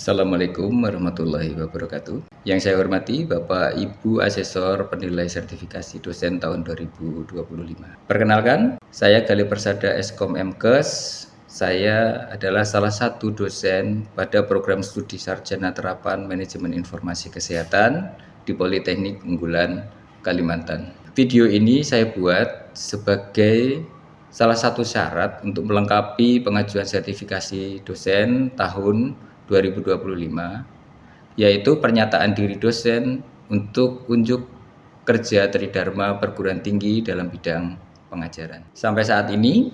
Assalamualaikum warahmatullahi wabarakatuh. Yang saya hormati Bapak Ibu Asesor Penilai Sertifikasi Dosen tahun 2025. Perkenalkan, saya Galih Persada Eskom MKes. Saya adalah salah satu dosen pada program studi Sarjana Terapan Manajemen Informasi Kesehatan di Politeknik Unggulan Kalimantan. Video ini saya buat sebagai salah satu syarat untuk melengkapi pengajuan sertifikasi dosen tahun 2025, yaitu pernyataan diri dosen untuk unjuk kerja Tridharma Perguruan Tinggi dalam bidang pengajaran. Sampai saat ini,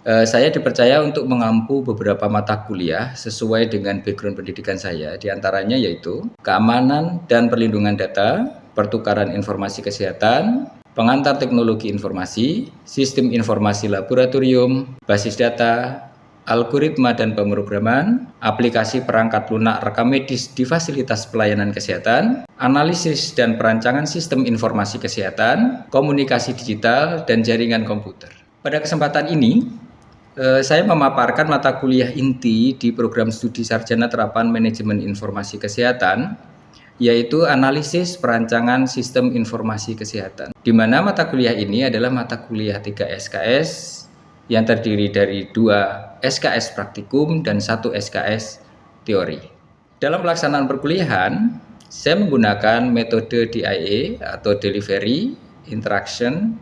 saya dipercaya untuk mengampu beberapa mata kuliah sesuai dengan background pendidikan saya, diantaranya yaitu keamanan dan perlindungan data, pertukaran informasi kesehatan, pengantar teknologi informasi, sistem informasi laboratorium, basis data, algoritma dan pemrograman, aplikasi perangkat lunak rekam medis di fasilitas pelayanan kesehatan, analisis dan perancangan sistem informasi kesehatan, komunikasi digital, dan jaringan komputer. Pada kesempatan ini, saya memaparkan mata kuliah inti di program studi Sarjana Terapan Manajemen Informasi Kesehatan, yaitu analisis perancangan sistem informasi kesehatan, di mana mata kuliah ini adalah mata kuliah 3 SKS yang terdiri dari 2 SKS praktikum dan 1 SKS teori. Dalam pelaksanaan perkuliahan, saya menggunakan metode DIA atau Delivery, Interaction,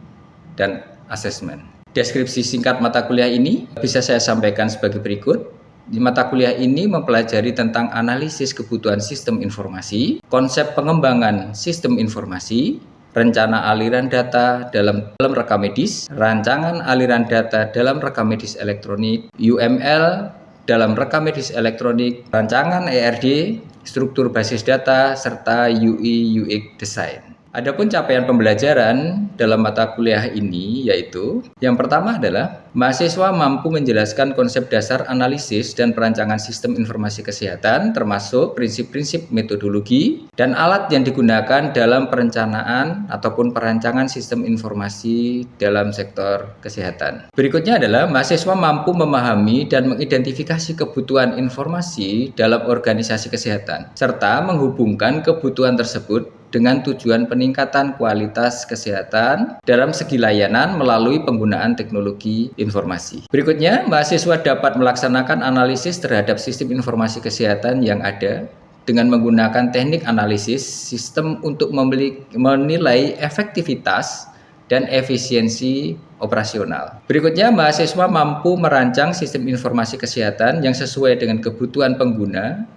dan Assessment. Deskripsi singkat mata kuliah ini bisa saya sampaikan sebagai berikut. Di mata kuliah ini mempelajari tentang analisis kebutuhan sistem informasi, konsep pengembangan sistem informasi, rencana aliran data dalam rekam medis, rancangan aliran data dalam rekam medis elektronik, UML dalam rekam medis elektronik, rancangan ERD, struktur basis data, serta UI UX design. Adapun capaian pembelajaran dalam mata kuliah ini yaitu yang pertama adalah mahasiswa mampu menjelaskan konsep dasar analisis dan perancangan sistem informasi kesehatan termasuk prinsip-prinsip metodologi dan alat yang digunakan dalam perencanaan ataupun perancangan sistem informasi dalam sektor kesehatan. Berikutnya adalah mahasiswa mampu memahami dan mengidentifikasi kebutuhan informasi dalam organisasi kesehatan serta menghubungkan kebutuhan tersebut dengan tujuan peningkatan kualitas kesehatan dalam segi layanan melalui penggunaan teknologi informasi. Berikutnya, mahasiswa dapat melaksanakan analisis terhadap sistem informasi kesehatan yang ada dengan menggunakan teknik analisis sistem untuk menilai efektivitas dan efisiensi operasional. Berikutnya, mahasiswa mampu merancang sistem informasi kesehatan yang sesuai dengan kebutuhan pengguna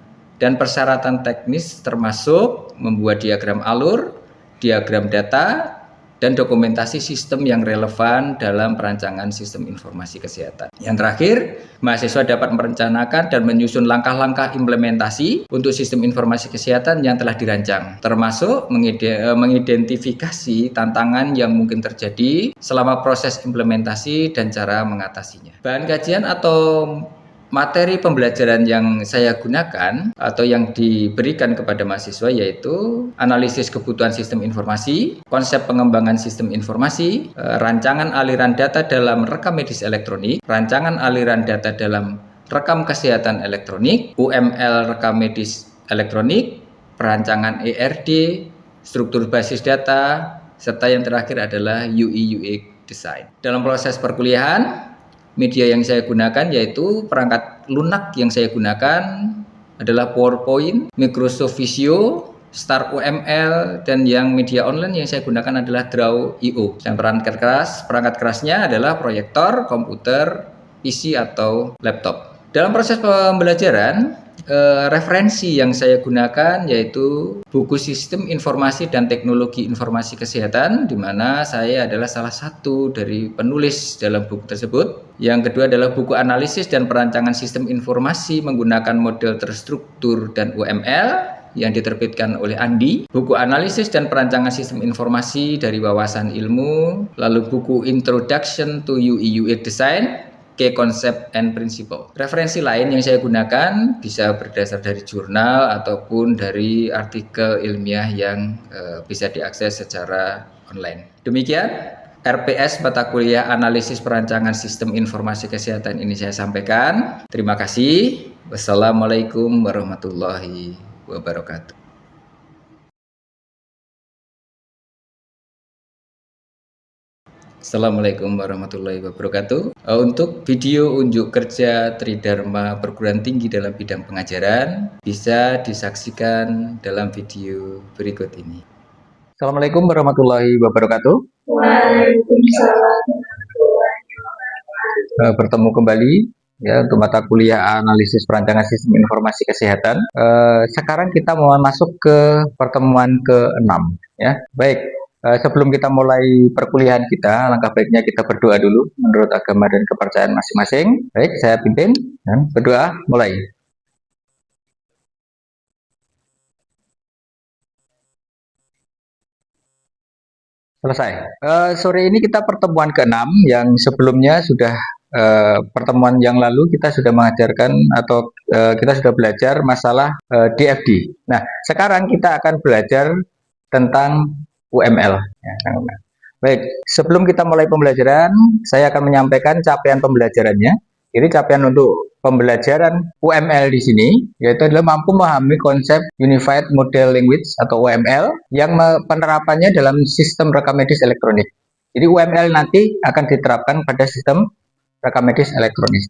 dan persyaratan teknis termasuk membuat diagram alur, diagram data, dan dokumentasi sistem yang relevan dalam perancangan sistem informasi kesehatan. Yang terakhir, mahasiswa dapat merencanakan dan menyusun langkah-langkah implementasi untuk sistem informasi kesehatan yang telah dirancang, termasuk mengidentifikasi tantangan yang mungkin terjadi selama proses implementasi dan cara mengatasinya. Bahan kajian atau materi pembelajaran yang saya gunakan atau yang diberikan kepada mahasiswa yaitu analisis kebutuhan sistem informasi, konsep pengembangan sistem informasi, rancangan aliran data dalam rekam medis elektronik, rancangan aliran data dalam rekam kesehatan elektronik, UML rekam medis elektronik, perancangan ERD, struktur basis data, serta yang terakhir adalah UI UX design. Dalam proses perkuliahan, media yang saya gunakan yaitu perangkat lunak yang saya gunakan adalah PowerPoint, Microsoft Visio, Star UML, dan yang media online yang saya gunakan adalah Draw.io. Dan perangkat kerasnya adalah proyektor, komputer, PC atau laptop. Dalam proses pembelajaran, referensi yang saya gunakan yaitu buku Sistem Informasi dan Teknologi Informasi Kesehatan, di mana saya adalah salah satu dari penulis dalam buku tersebut. Yang kedua adalah buku Analisis dan Perancangan Sistem Informasi menggunakan model terstruktur dan UML yang diterbitkan oleh Andi, buku Analisis dan Perancangan Sistem Informasi dari Wawasan Ilmu, lalu buku Introduction to UI UX Design, Key Concept and Principle. Referensi lain yang saya gunakan bisa berdasar dari jurnal ataupun dari artikel ilmiah yang bisa diakses secara online. Demikian RPS mata kuliah Analisis Perancangan Sistem Informasi Kesehatan ini saya sampaikan. Terima kasih. Wassalamualaikum warahmatullahi wabarakatuh. Assalamualaikum warahmatullahi wabarakatuh. Untuk video unjuk kerja Tridharma Perguruan Tinggi dalam bidang pengajaran bisa disaksikan dalam video berikut ini. Assalamualaikum warahmatullahi wabarakatuh. Waalaikumsalam. Bertemu kembali ya untuk mata kuliah Analisis Perancangan Sistem Informasi Kesehatan. Sekarang kita mau masuk ke pertemuan ke-6 ya. Baik, sebelum kita mulai perkuliahan kita, langkah baiknya kita berdoa dulu menurut agama dan kepercayaan masing-masing. Baik, saya pimpin dan berdoa mulai. Selesai. Sore ini kita pertemuan ke-6 yang sebelumnya sudah pertemuan yang lalu kita sudah mengajarkan atau kita sudah belajar masalah DFD. Nah, sekarang kita akan belajar tentang UML. Ya, baik, sebelum kita mulai pembelajaran, saya akan menyampaikan capaian pembelajarannya. Jadi capaian untuk pembelajaran UML di sini yaitu adalah mampu memahami konsep Unified Model Language atau UML yang penerapannya dalam sistem rekam medis elektronik. Jadi UML nanti akan diterapkan pada sistem rekam medis elektronik.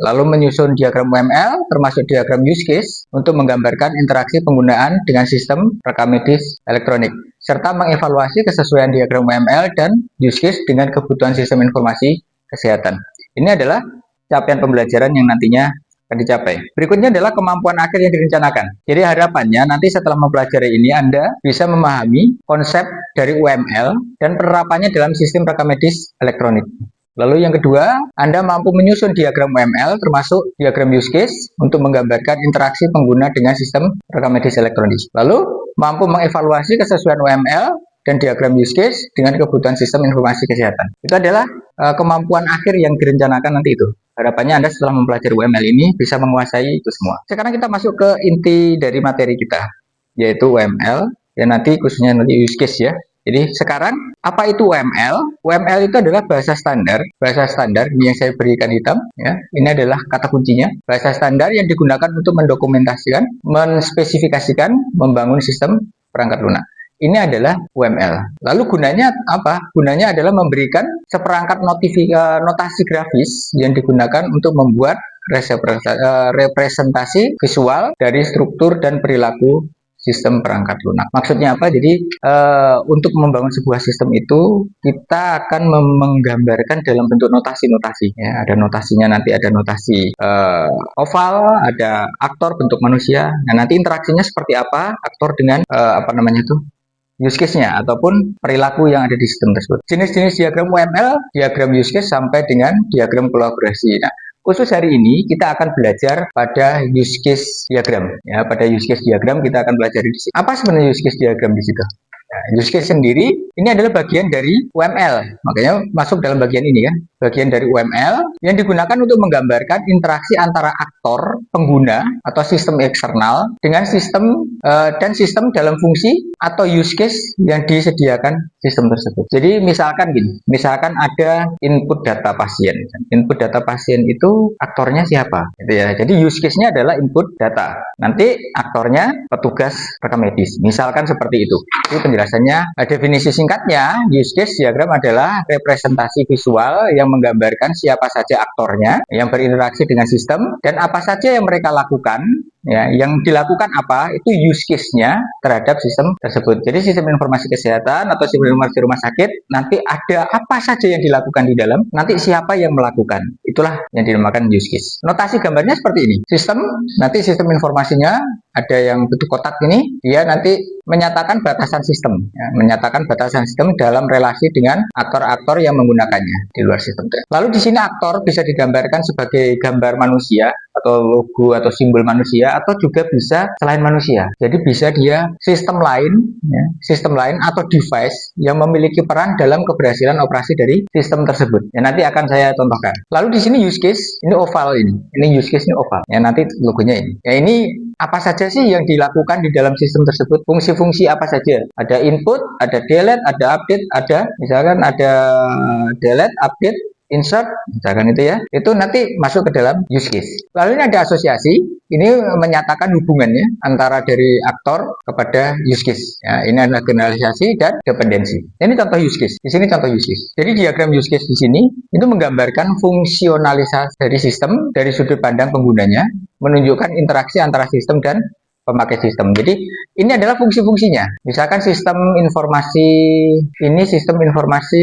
Lalu menyusun diagram UML termasuk diagram use case untuk menggambarkan interaksi penggunaan dengan sistem rekam medis elektronik serta mengevaluasi kesesuaian diagram UML dan use case dengan kebutuhan sistem informasi kesehatan. Ini adalah capaian pembelajaran yang nantinya akan dicapai. Berikutnya adalah kemampuan akhir yang direncanakan. Jadi harapannya nanti setelah mempelajari ini Anda bisa memahami konsep dari UML dan penerapannya dalam sistem rekam medis elektronik. Lalu yang kedua, Anda mampu menyusun diagram UML termasuk diagram use case untuk menggambarkan interaksi pengguna dengan sistem rekam medis elektronik. Lalu mampu mengevaluasi kesesuaian UML dan diagram use case dengan kebutuhan sistem informasi kesehatan. Itu adalah kemampuan akhir yang direncanakan nanti itu. Harapannya Anda setelah mempelajari UML ini bisa menguasai itu semua. Sekarang kita masuk ke inti dari materi kita, yaitu UML, ya nanti khususnya nanti use case ya. Jadi sekarang apa itu UML? UML itu adalah bahasa standar ini yang saya berikan hitam ya. Ini adalah kata kuncinya. Bahasa standar yang digunakan untuk mendokumentasikan, menspesifikasikan, membangun sistem perangkat lunak. Ini adalah UML. Lalu gunanya apa? Gunanya adalah memberikan seperangkat notasi grafis yang digunakan untuk membuat representasi visual dari struktur dan perilaku sistem perangkat lunak. Maksudnya apa? Jadi untuk membangun sebuah sistem itu kita akan menggambarkan dalam bentuk notasi-notasi. Ya, ada notasinya nanti ada notasi oval, ada aktor bentuk manusia. Nah nanti interaksinya seperti apa? Aktor dengan use case-nya ataupun perilaku yang ada di sistem tersebut. Jenis-jenis diagram UML, diagram use case sampai dengan diagram kolaborasi. Nah, khusus hari ini kita akan belajar pada use case diagram. Ya, pada use case diagram kita akan belajar di sini. Apa sebenarnya use case diagram di situ? Nah, use case sendiri ini adalah bagian dari UML. Makanya masuk dalam bagian ini kan. Bagian dari UML yang digunakan untuk menggambarkan interaksi antara aktor, pengguna atau sistem eksternal dengan sistem dan sistem dalam fungsi atau use case yang disediakan sistem tersebut. Jadi misalkan gini, misalkan ada input data pasien. Input data pasien itu aktornya siapa? Gitu ya. Jadi use case-nya adalah input data. Nanti aktornya petugas rekam medis. Misalkan seperti itu. Itu penjelasannya. Definisi singkatnya, use case diagram adalah representasi visual yang menggambarkan siapa saja aktornya yang berinteraksi dengan sistem dan apa saja yang mereka lakukan. Ya, yang dilakukan apa itu use case-nya terhadap sistem tersebut. Jadi sistem informasi kesehatan atau sistem informasi rumah sakit nanti ada apa saja yang dilakukan di dalam, nanti siapa yang melakukan. Itulah yang dinamakan use case. Notasi gambarnya seperti ini. Nanti sistem informasinya ada yang bentuk kotak ini, dia nanti menyatakan batasan sistem, ya, menyatakan batasan sistem dalam relasi dengan aktor-aktor yang menggunakannya di luar sistem. Lalu di sini aktor bisa digambarkan sebagai gambar manusia atau logo atau simbol manusia atau juga bisa selain manusia. Jadi bisa dia sistem lain, ya, sistem lain atau device yang memiliki peran dalam keberhasilan operasi dari sistem tersebut. Ya, nanti akan saya contohkan. Lalu di sini use case ini oval ini use case ini oval. Ya nanti logonya ini. Ya ini apa saja sih yang dilakukan di dalam sistem tersebut? Fungsi-fungsi apa saja? Ada input, ada delete, ada update, ada misalkan ada delete, update, insert, misalkan itu ya. Itu nanti masuk ke dalam use case. Lalu ini ada asosiasi, ini menyatakan hubungannya antara dari aktor kepada use case. Ya, ini adalah generalisasi dan dependensi. Ini contoh use case. Di sini contoh use case. Jadi diagram use case di sini itu menggambarkan fungsionalisasi dari sistem dari sudut pandang penggunanya, menunjukkan interaksi antara sistem dan pemakai sistem. Jadi ini adalah fungsi-fungsinya. Misalkan sistem informasi ini sistem informasi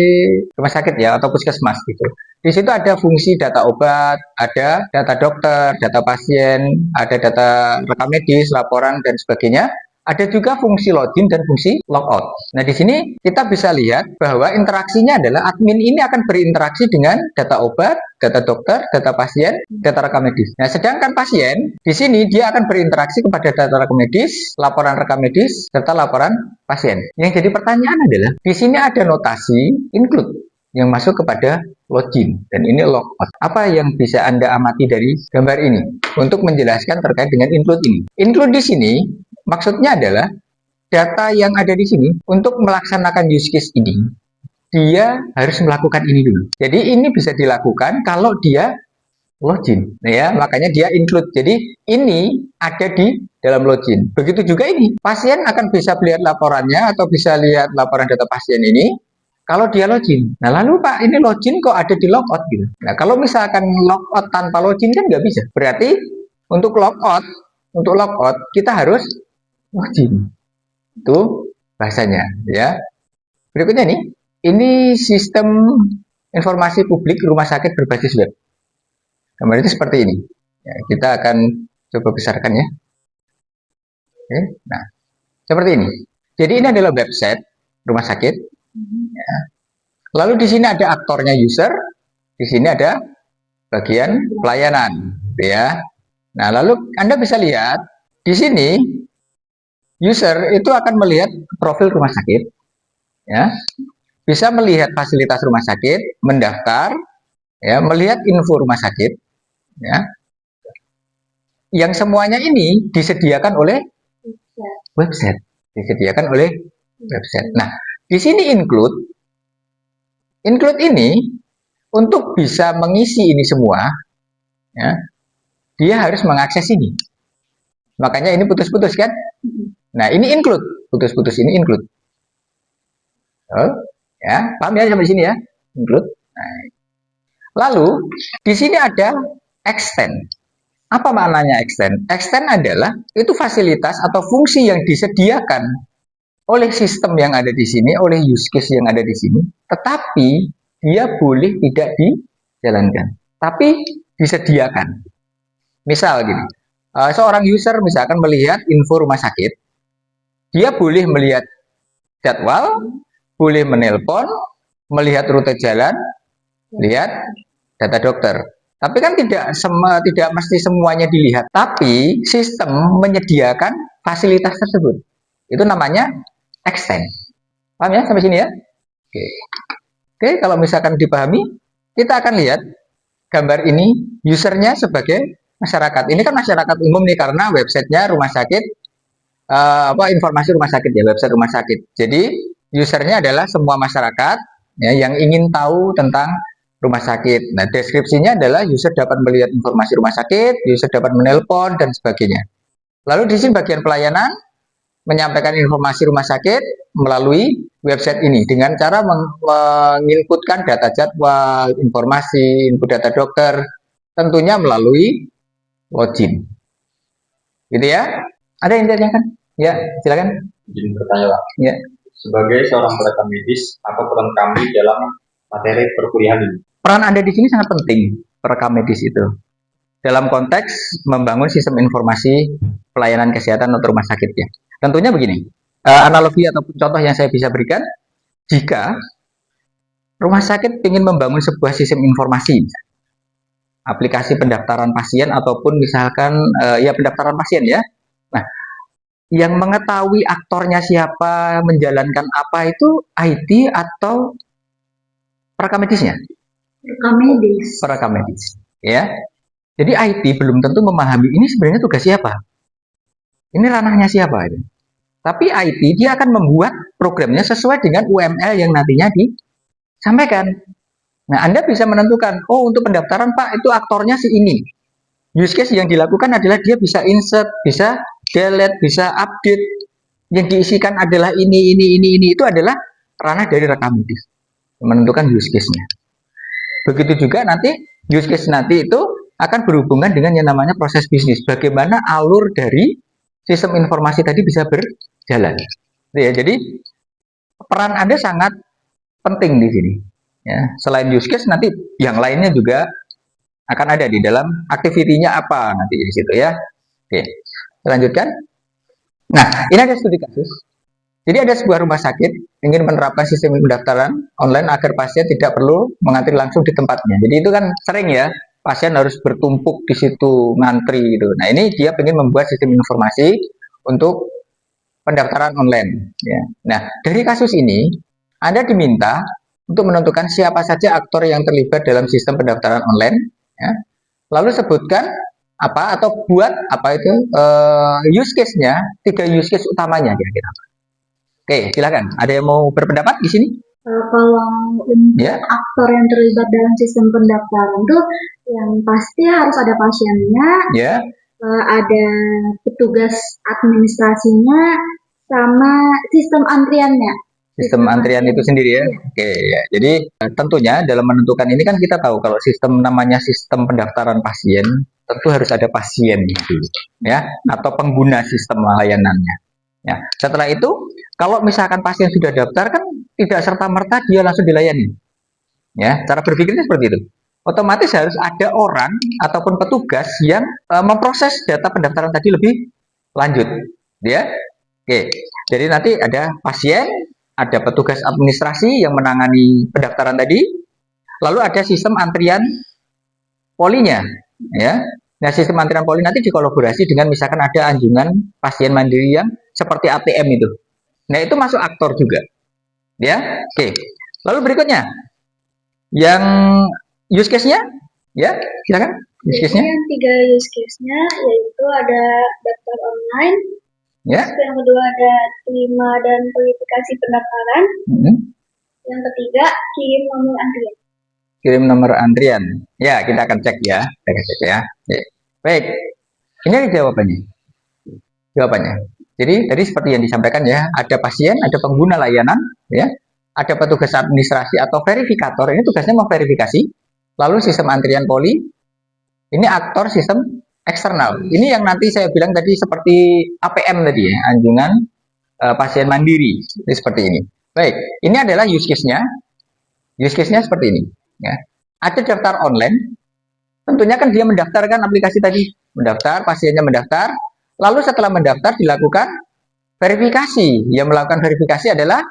rumah sakit ya atau puskesmas gitu. Di situ ada fungsi data obat, ada data dokter, data pasien, ada data rekam medis, laporan dan sebagainya. Ada juga fungsi login dan fungsi logout. Nah, di sini kita bisa lihat bahwa interaksinya adalah admin ini akan berinteraksi dengan data obat, data dokter, data pasien, data rekam medis. Nah, sedangkan pasien di sini dia akan berinteraksi kepada data rekam medis, laporan rekam medis, serta laporan pasien. Yang jadi pertanyaan adalah di sini ada notasi include yang masuk kepada login dan ini logout. Apa yang bisa Anda amati dari gambar ini untuk menjelaskan terkait dengan include ini? Include di sini maksudnya adalah data yang ada di sini untuk melaksanakan use case ini, dia harus melakukan ini dulu. Jadi ini bisa dilakukan kalau dia login, ya makanya dia include. Jadi ini ada di dalam login. Begitu juga ini, pasien akan bisa melihat laporannya atau bisa lihat laporan data pasien ini kalau dia login. Nah lalu Pak, ini login kok ada di logout gitu. Nah kalau misalkan logout tanpa login kan nggak bisa. Berarti untuk logout kita harus login. Itu bahasanya ya. Berikutnya nih, ini sistem informasi publik rumah sakit berbasis web. Gambar itu seperti ini. Ya, kita akan coba besarkan ya. Oke, nah seperti ini. Jadi ini adalah website rumah sakit. Ya. Lalu di sini ada aktornya user, di sini ada bagian pelayanan, ya. Nah lalu Anda bisa lihat di sini user itu akan melihat profil rumah sakit, ya, bisa melihat fasilitas rumah sakit, mendaftar, ya, melihat info rumah sakit, ya, yang semuanya ini disediakan oleh website, Nah, di sini include ini untuk bisa mengisi ini semua, ya, dia harus mengakses ini. Makanya ini putus-putus kan? Nah, ini include, putus-putus ini include. Oh, ya, paham ya sampai sini ya? Include. Nah, lalu di sini ada extend. Apa maknanya extend? Extend adalah itu fasilitas atau fungsi yang disediakan oleh sistem yang ada di sini, oleh use case yang ada di sini, tetapi dia boleh tidak dijalankan, tapi disediakan. Misal gini, seorang user misalkan melihat info rumah sakit, dia boleh melihat jadwal, boleh menelpon, melihat rute jalan, lihat data dokter. Tapi kan tidak mesti semuanya dilihat. Tapi sistem menyediakan fasilitas tersebut. Itu namanya extend. Paham ya sampai sini ya? Oke, kalau misalkan dipahami, kita akan lihat gambar ini usernya sebagai masyarakat. Ini kan masyarakat umum nih karena websitenya rumah sakit, informasi rumah sakit ya, website rumah sakit. Jadi usernya adalah semua masyarakat ya, yang ingin tahu tentang rumah sakit. Nah, deskripsinya adalah user dapat melihat informasi rumah sakit, user dapat menelpon dan sebagainya. Lalu di sini bagian pelayanan menyampaikan informasi rumah sakit melalui website ini dengan cara menginputkan data jadwal, informasi, input data dokter, tentunya melalui login. Gitu ya? Ada yang ditanyakan? Ya, silakan. Izin bertanya, Pak. Ya. Sebagai seorang tenaga medis, apa peran kami dalam materi perkuliahan ini? Peran Anda di sini sangat penting, perekam medis itu. Dalam konteks membangun sistem informasi pelayanan kesehatan atau rumah sakit ya. Tentunya begini, analogi ataupun contoh yang saya bisa berikan, jika rumah sakit ingin membangun sebuah sistem informasi, aplikasi pendaftaran pasien ataupun misalkan ya pendaftaran pasien ya. Nah, yang mengetahui aktornya siapa, menjalankan apa itu IT atau perekam medisnya? Perekam medis. Ya. Jadi IT belum tentu memahami ini sebenarnya tugas siapa. Ini ranahnya siapa itu? Tapi IT dia akan membuat programnya sesuai dengan UML yang nantinya disampaikan. Nah, Anda bisa menentukan, oh untuk pendaftaran Pak itu aktornya si ini. Use case yang dilakukan adalah dia bisa insert, bisa delete, bisa update. Yang diisikan adalah ini. Itu adalah ranah dari rekam medis. Menentukan use case-nya. Begitu juga nanti use case nanti itu akan berhubungan dengan yang namanya proses bisnis. Bagaimana alur dari sistem informasi tadi bisa berjalan. Ya, jadi peran Anda sangat penting di sini. Ya, selain use case nanti yang lainnya juga akan ada di dalam aktivitinya apa nanti di situ ya. Oke, lanjutkan. Nah, ini ada studi kasus. Jadi ada sebuah rumah sakit ingin menerapkan sistem pendaftaran online agar pasien tidak perlu mengantri langsung di tempatnya. Jadi itu kan sering ya, pasien harus bertumpuk di situ ngantri gitu. Nah, ini dia ingin membuat sistem informasi untuk pendaftaran online ya. Nah, dari kasus ini Anda diminta untuk menentukan siapa saja aktor yang terlibat dalam sistem pendaftaran online ya. Lalu sebutkan apa atau buat apa itu use case-nya, 3 use case utamanya kira-kira. Oke, silakan. Ada yang mau berpendapat di sini? Kalau untuk Ya. aktor yang terlibat dalam sistem pendaftaran itu yang pasti harus ada pasiennya, Ya, ada petugas administrasinya, sama sistem antriannya. sistem antrian itu sendiri ya. Oke, ya. Jadi tentunya dalam menentukan ini kan kita tahu kalau sistem namanya sistem pendaftaran pasien tentu harus ada pasien dulu, ya, atau pengguna sistem layanannya. Ya, setelah itu kalau misalkan pasien sudah daftar kan tidak serta merta dia langsung dilayani. Ya, cara berpikirnya seperti itu. Otomatis harus ada orang ataupun petugas yang memproses data pendaftaran tadi lebih lanjut. Ya, oke. Jadi nanti ada pasien, ada petugas administrasi yang menangani pendaftaran tadi, lalu ada sistem antrian polinya, ya. Nah, sistem antrian poli nanti dikolaborasi dengan misalkan ada anjungan pasien mandiri yang seperti ATM itu. Nah, itu masuk aktor juga. Ya, oke. Lalu berikutnya, yang use case-nya, ya, silakan. Use Jadi case-nya, yang 3 use case-nya yaitu ada daftar online, ya. yang kedua ada terima dan verifikasi pendaftaran, yang ketiga kirim nomor antrian. Kirim nomor antrian. Ya, kita akan cek ya. Kita akan cek ya. Oke. Baik. Ini ada jawabannya. Jawabannya. Jadi tadi seperti yang disampaikan ya, ada pasien, ada pengguna layanan, ya, ada petugas administrasi atau verifikator. Ini tugasnya memverifikasi. Lalu sistem antrian poli. Ini aktor sistem eksternal. Ini yang nanti saya bilang tadi seperti APM tadi ya, anjungan pasien mandiri. Jadi seperti ini. Baik, ini adalah use case-nya. Use case-nya seperti ini. Ya. Ada daftar online, tentunya kan dia mendaftarkan aplikasi tadi, mendaftar, pasiennya mendaftar, lalu setelah mendaftar dilakukan verifikasi. Yang melakukan verifikasi adalah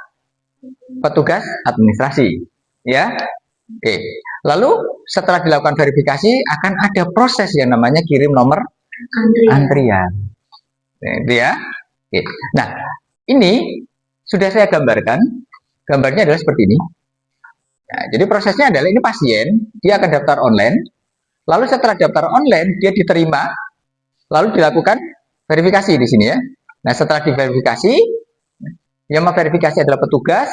petugas administrasi, ya. Oke. Lalu setelah dilakukan verifikasi akan ada proses yang namanya kirim nomor antrian. Itu ya. Oke. Nah, ini sudah saya gambarkan. Gambarnya adalah seperti ini. Nah, jadi prosesnya adalah ini pasien, dia akan daftar online, lalu setelah daftar online dia diterima, lalu dilakukan verifikasi di sini ya. Nah, setelah diverifikasi, yang memverifikasi adalah petugas,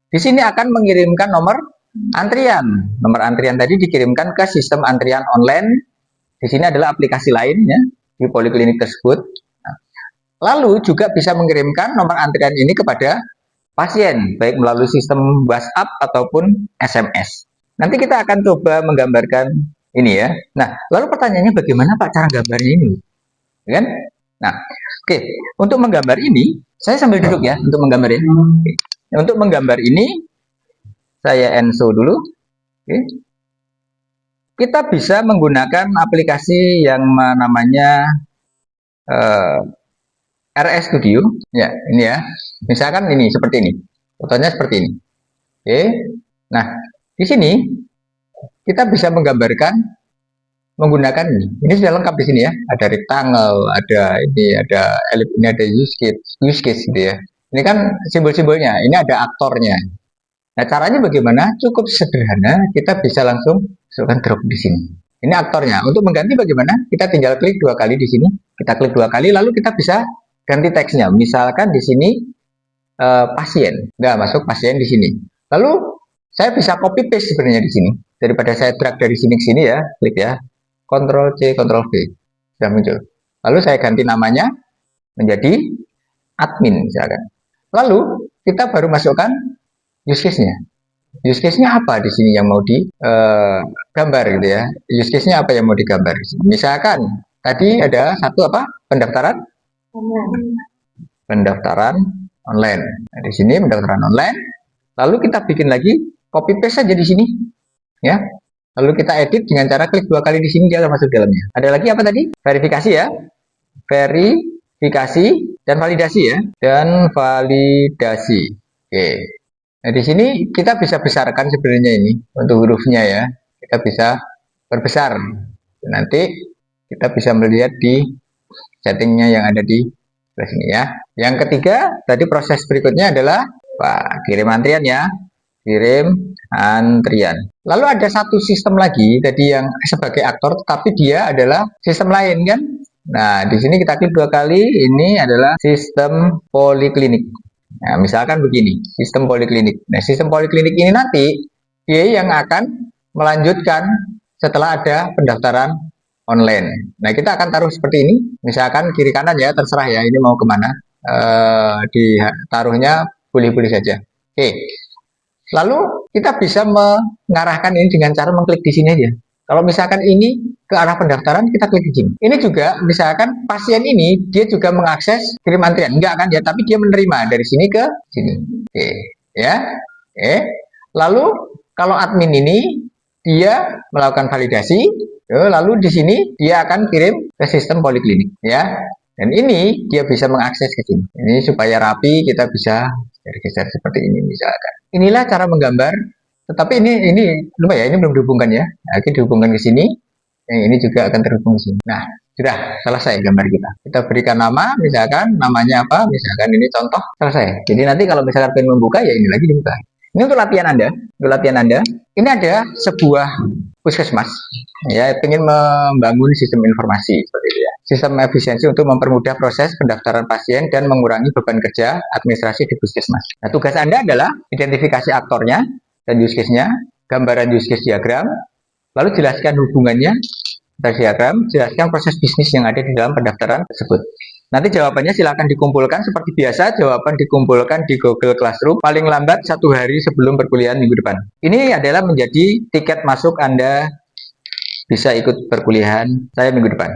di sini akan mengirimkan nomor antrian. Nomor antrian tadi dikirimkan ke sistem antrian online. Di sini adalah aplikasi lain ya di poliklinik tersebut. Nah, lalu juga bisa mengirimkan nomor antrian ini kepada pasien, baik melalui sistem WhatsApp ataupun SMS. Nanti kita akan coba menggambarkan ini ya. Nah, lalu pertanyaannya bagaimana Pak cara gambarnya ini? Kan? Nah, oke. Untuk menggambar ini, saya sambil duduk ya untuk menggambar ini. Oke. Untuk menggambar ini, saya Enso dulu. Oke. Kita bisa menggunakan aplikasi yang namanya RS Studio. Ya, ini ya. Misalkan ini seperti ini, fotonya seperti ini. Oke, nah di sini kita bisa menggambarkan menggunakan ini. Ini sudah lengkap di sini ya. Ada rectangle, ada ini, ada ellipse, ini ada use case gitu ya. Ini kan simbol-simbolnya. Ini ada aktornya. Nah caranya bagaimana? Cukup sederhana. Kita bisa langsung masukkan drop di sini. Ini aktornya. Untuk mengganti bagaimana? Kita tinggal klik 2 kali di sini. Kita klik 2 kali, lalu kita bisa ganti teksnya. Misalkan di sini pasien, nggak masuk pasien di sini. Lalu saya bisa copy paste sebenarnya di sini. Daripada saya drag dari sini ke sini ya, klik ya, Ctrl C, Ctrl V, sudah muncul. Lalu saya ganti namanya menjadi admin misalkan. Lalu kita baru masukkan use case-nya. Use case-nya apa di sini yang mau digambar gitu ya? Use case-nya apa yang mau digambar? Misalkan tadi ada satu apa? Pendaftaran online. Nah, di sini pendaftaran online. Lalu kita bikin lagi, copy paste saja di sini, ya. Lalu kita edit dengan cara klik 2 kali di sini, dia akan masuk dalamnya. Ada lagi apa tadi? Verifikasi ya. Verifikasi dan validasi ya. Dan validasi. Oke. Nah, di sini kita bisa besarkan sebenarnya ini untuk hurufnya ya. Kita bisa perbesar. Nanti kita bisa melihat di settingnya yang ada di sini ya. Yang ketiga, tadi proses berikutnya adalah kirim antrian ya. Kirim antrian. Lalu ada satu sistem lagi tadi yang sebagai aktor, tapi dia adalah sistem lain kan. Nah, di sini kita klik 2 kali, ini adalah sistem poliklinik. Nah, misalkan begini, sistem poliklinik. Nah, sistem poliklinik ini nanti dia yang akan melanjutkan setelah ada pendaftaran online. Nah, kita akan taruh seperti ini, misalkan kiri kanan ya, terserah ya, ini mau kemana. Ditaruhnya boleh-boleh saja. Oke. Lalu kita bisa mengarahkan ini dengan cara mengklik di sini aja. Kalau misalkan ini ke arah pendaftaran, kita klik di sini. Ini juga misalkan pasien ini dia juga mengakses kirim antrian, enggak kan ya, tapi dia menerima dari sini ke sini. Oke, ya. Oke. Lalu kalau admin ini dia melakukan validasi, lalu di sini dia akan kirim ke sistem poliklinik, ya. Dan ini dia bisa mengakses ke sini. Ini supaya rapi, kita bisa geser seperti ini misalkan. Inilah cara menggambar. Tetapi ini lupa ya, ini belum dihubungkan ya. Nah, ini dihubungkan ke sini. Yang ini juga akan terhubung ke sini. Nah, sudah selesai gambar kita. Kita berikan nama, misalkan namanya apa? Misalkan ini contoh, selesai. Jadi nanti kalau misalkan pengen membuka, ya ini lagi dibuka. Ini untuk latihan Anda. Untuk latihan Anda. Ini ada sebuah puskesmas, ya, ingin membangun sistem informasi seperti itu ya. Sistem efisiensi untuk mempermudah proses pendaftaran pasien dan mengurangi beban kerja administrasi di puskesmas. Nah, tugas Anda adalah identifikasi aktornya dan use case-nya, gambaran use case diagram, lalu jelaskan hubungannya, diagram, jelaskan proses bisnis yang ada di dalam pendaftaran tersebut. Nanti jawabannya silakan dikumpulkan seperti biasa, jawaban dikumpulkan di Google Classroom paling lambat 1 hari sebelum perkuliahan minggu depan. Ini adalah menjadi tiket masuk Anda bisa ikut perkuliahan saya minggu depan.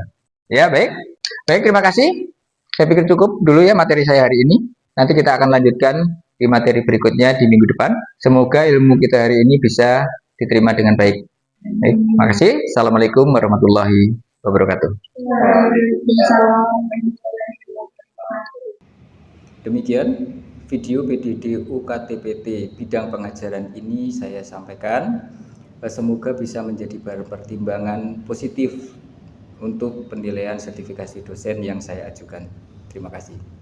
Ya, baik. Baik, terima kasih. Saya pikir cukup dulu ya materi saya hari ini. Nanti kita akan lanjutkan di materi berikutnya di minggu depan. Semoga ilmu kita hari ini bisa diterima dengan baik. Baik, terima kasih. Assalamualaikum warahmatullahi wabarakatuh. Demikian video PDD UKTPT bidang pengajaran ini saya sampaikan. Semoga bisa menjadi bahan pertimbangan positif untuk penilaian sertifikasi dosen yang saya ajukan. Terima kasih.